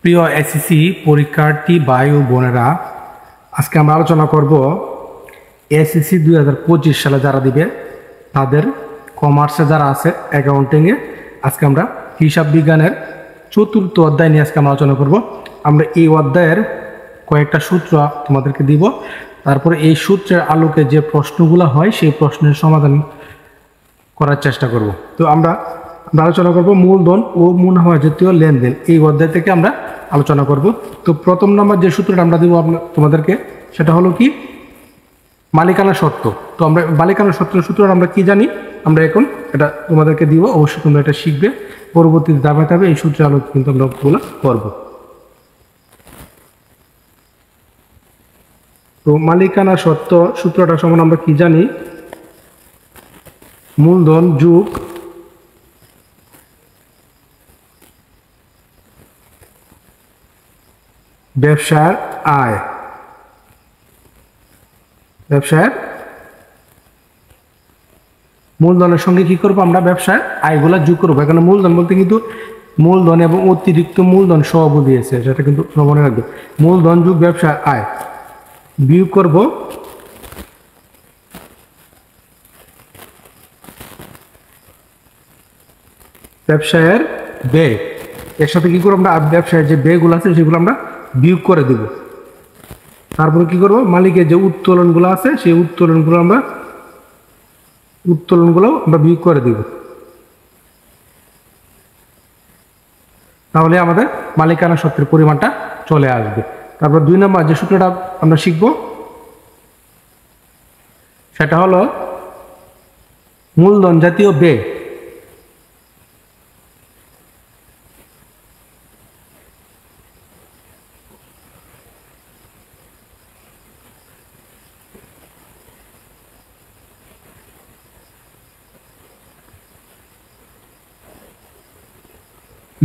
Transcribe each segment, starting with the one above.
প্রিয় এসএসসি পরীক্ষার্থী ভাই ও বোনেরা, আজকে আমরা আলোচনা করব এসএসসি 2025 সালে যারা দিবে তাদের কমার্সে যারা আছে অ্যাকাউন্টিংয়ে। আজকে আমরা হিসাব বিজ্ঞানের 4র্থ অধ্যায় নিয়ে আজকে আমরা আলোচনা করব। আমরা এই অধ্যায়ের কয়েকটা সূত্র তোমাদেরকে দিব, তারপরে এই সূত্রের আলোকে যে প্রশ্নগুলো হয় সেই প্রশ্নের সমাধান করার চেষ্টা করব। তো আমরা আলোচনা করব মূলধন ও মুনাফা জাতীয় লেনদেন, এই অধ্যায় থেকে আমরা আলোচনা করব। তো প্রথম নম্বর যে সূত্রটা আমরা দিব তোমাদেরকে, সেটা হলো কি মালিকানা সত্ত্ব। তো আমরা মালিকানা সত্ত্বের সূত্রটা আমরা কি জানি, আমরা এখন এটা তোমাদেরকে দিব, অবশ্যই তোমরা এটা শিখবে। পরবর্তীতে ধাপে ধাপে এই সূত্রের আলোকে কিন্তু আমরা ওগুলো করব। তো মালিকানা সত্ত্ব সূত্রটা সমান আমরা কি জানি, মূলধন যোগ ব্যবসার আয়, ব্যবসার মূলধনের সঙ্গে কি করবো, আমরা ব্যবসার আয়গুলা যোগ করবো। এখানে মূলধন বলতে কিন্তু মূলধন এবং অতিরিক্ত মূলধন সহ বুঝিয়েছে, সেটা কিন্তু মনে রাখবে। মূলধন যোগ ব্যবসার আয় বিয়োগ করব ব্যবসায়ের ব্যয়। এর সাথে কি করবো, আমরা ব্যবসায়ের যে ব্যয়গুলো আছে সেগুলো আমরা বিয়োগ করে দেব। তারপরে কি করবো, মালিকের যে উত্তোলনগুলো আছে সেই উত্তোলনগুলো আমরা বিয়োগ করে দিব। তাহলে আমাদের মালিকানা সত্ত্বের পরিমাণটা চলে আসবে। তারপর 2 নম্বর যে সূত্রটা আমরা শিখব সেটা হলো মূলধন জাতীয় ব্যয়।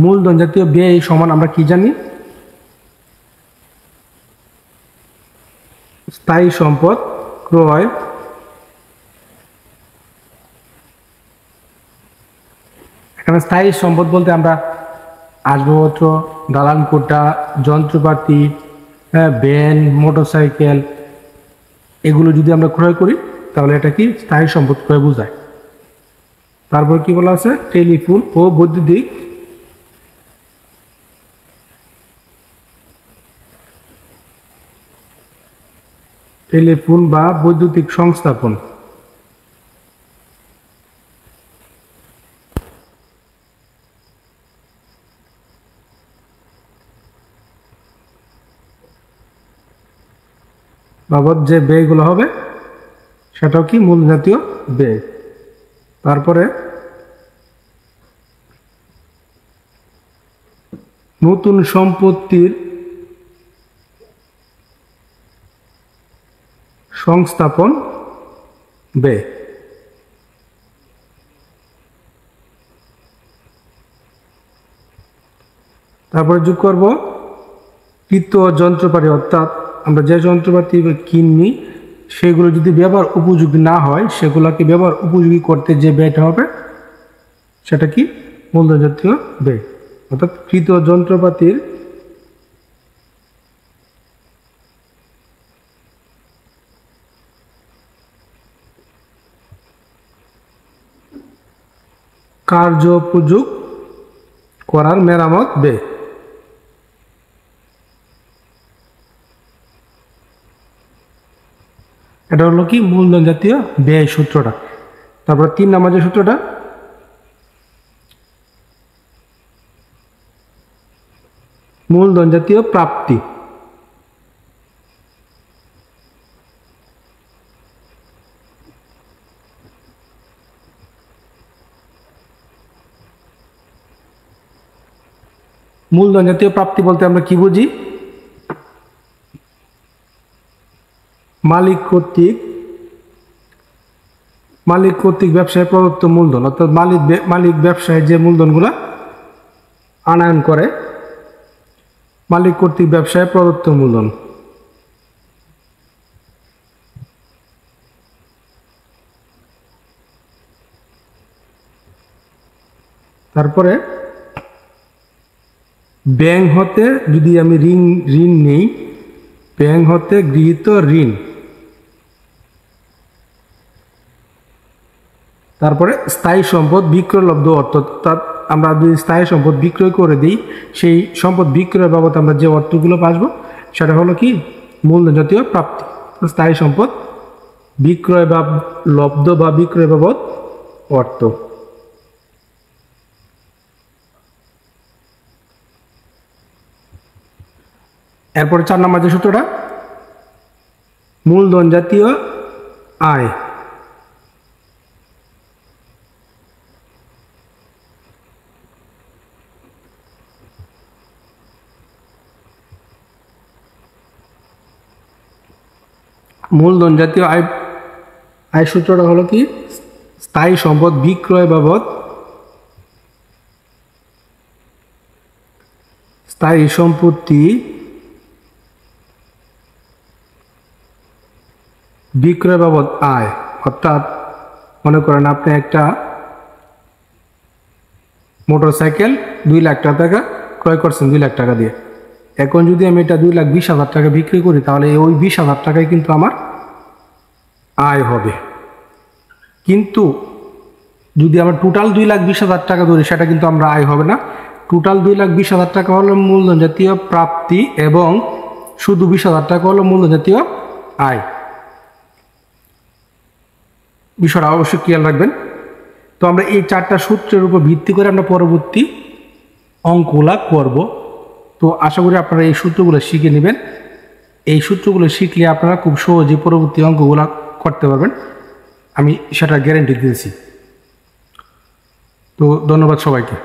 মূলধন জাতীয় ব্যয় সমান আমরা কি জানি, স্থায়ী সম্পদ ক্রয় এখানে স্থায়ী সম্পদ বলতে আমরা আসবাবপত্র, দালান কোঠা, যন্ত্রপাতি, ভ্যান, মোটরসাইকেল, এগুলো যদি আমরা ক্রয় করি তাহলে এটা কি স্থায়ী সম্পদ ক্রয় বোঝায়। তারপর কি বলা আছে, টেলিফোন ও বৈদ্যুতিক বা বৈদ্যুতিক সংস্থাপন। বাবদ যে ব্যয়গুলো হবে সেটাও কি মূল জাতীয় ব্যয়। তারপরে নতুন সম্পত্তির সংস্থাপন ব্যয়। তারপরে যোগ করব কৃত যন্ত্রপাতি, অর্থাৎ আমরা যে যন্ত্রপাতি কিনি সেগুলো যদি ব্যবহার উপযোগী না হয়, সেগুলোকে ব্যবহার উপযোগী করতে যে ব্যয়টা হবে সেটা কি মূলধন জাতীয় ব্যয়। অর্থাৎ কৃত যন্ত্রপাতির কার্যোপযোগ করার মেরামত ব্যয়। এটা হলো কি মূলধন জাতীয় ব্যয় সূত্রটা। তারপর 3 নম্বর যে সূত্রটা, মূলধন জাতীয় প্রাপ্তি। মূলধন জাতীয় প্রাপ্তি বলতে আমরা কি বুঝি, মালিক কর্তৃক ব্যবসায় প্রদত্ত মূলধন, অর্থাৎ মালিক ব্যবসায় যে মূলধনগুলা আনয়ন করে, মালিক কর্তৃক ব্যবসায় প্রদত্ত মূলধন। তারপরে ব্যাংক হতে যদি আমি ঋণ নেই, ব্যাংক হতে গৃহীত ঋণ, তারপরে স্থায়ী সম্পদ বিক্রয়লব্ধ অর্থ, অর্থাৎ আমরা যদি স্থায়ী সম্পদ বিক্রয় করে দিই, সেই সম্পদ বিক্রয় বাবদ আমরা যে অর্থগুলো পাবো সেটা হলো কি মূলধন জাতীয় প্রাপ্তি। স্থায়ী সম্পদ বিক্রয় বা লব্ধ বা বিক্রয় বাবদ অর্থ। এরপরে 4 নম্বর যে সূত্রটা, মূলধন জাতীয় আয়। মূলধন জাতীয় আয় সূত্রটা হলো কি স্থায়ী সম্পদ বিক্রয় বাবদ স্থায়ী সম্পত্তি বিক্রয় বাবদ আয়। অর্থাৎ মনে করেন আপনি একটা মোটরসাইকেল 2 লাখ টাকা ক্রয় করছেন 2 লাখ টাকা দিয়ে। এখন যদি আমি এটা 2,20,000 টাকা বিক্রি করি, তাহলে ওই 20,000 টাকায় কিন্তু আমার আয় হবে। কিন্তু যদি আমরা টোটাল 2,20,000 টাকা ধরি, সেটা কিন্তু আমরা আয় হবে না। টোটাল 2,20,000 টাকা হলো মূলধন জাতীয় প্রাপ্তি এবং শুধু 20,000 টাকা হলো মূলধন জাতীয় আয়। বিষয়টা অবশ্যই খেয়াল রাখবেন। তো আমরা এই 4টা সূত্রের উপর ভিত্তি করে আমরা পরবর্তী অঙ্কগুলা করব। তো আশা করি আপনারা এই সূত্রগুলো শিখে নেবেন। এই সূত্রগুলো শিখলে আপনারা খুব সহজে পরবর্তী অঙ্কগুলো করতে পারবেন, আমি সেটা গ্যারেন্টি দিয়েছি। তো ধন্যবাদ সবাইকে।